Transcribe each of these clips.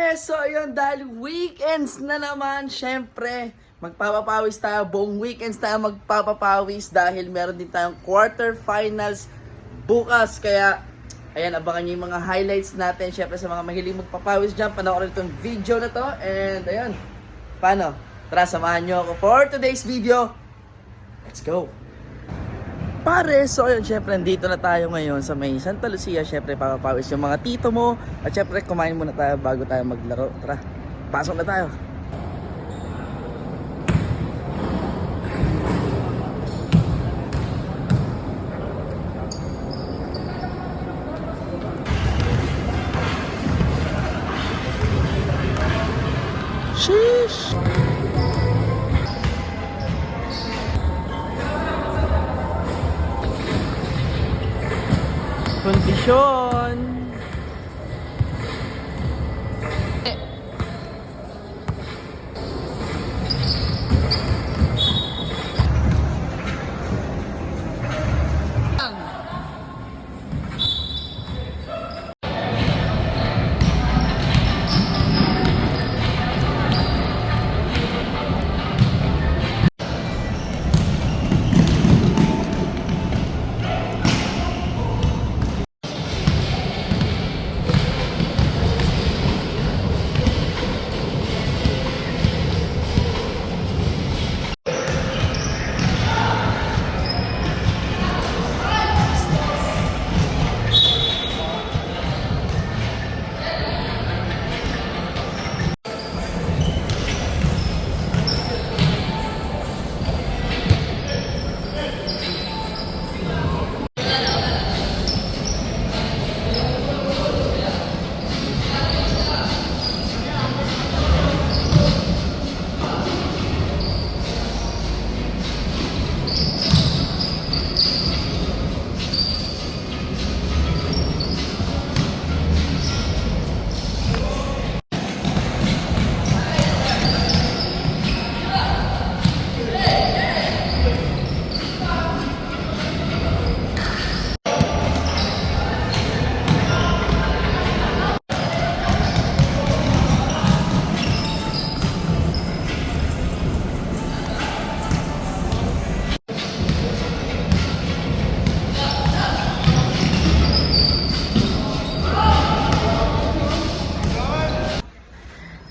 Pare, so ayun, dahil weekends na naman, syempre, magpapapawis tayo, buong weekends tayo magpapapawis dahil meron din tayong quarterfinals bukas. Kaya, ayan, abangan nyo yung mga highlights natin. Syempre, sa mga mahiling magpapawis dyan, panoorin itong video na to. And, ayun, paano? Tara, samahan nyo ako for today's video. Let's go! Pare, so ayun, syempre nandito na tayo ngayon sa may Santa Lucia. Syempre papapawis yung mga tito mo. At syempre kumain muna tayo bago tayo maglaro. Tara, pasok na tayo. Sheesh! Kondisyon.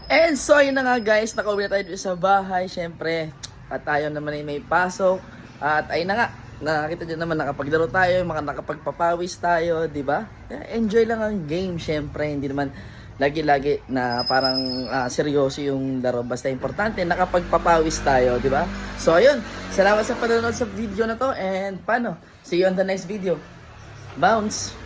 And so yun na nga guys, nakauwi na tayo dito sa bahay. Syempre, at tayo naman ay may pasok. At ayun na nga, nakakita dyan naman nakapaglaro tayo, mga nakapagpapawis tayo, di ba? Enjoy lang ang game, syempre. Hindi naman lagi-lagi na parang seryoso yung laro. Basta importante, nakapagpapawis tayo, di ba? So ayun, salamat sa panonood sa video na to. And paano? See you on the next video. Bounce!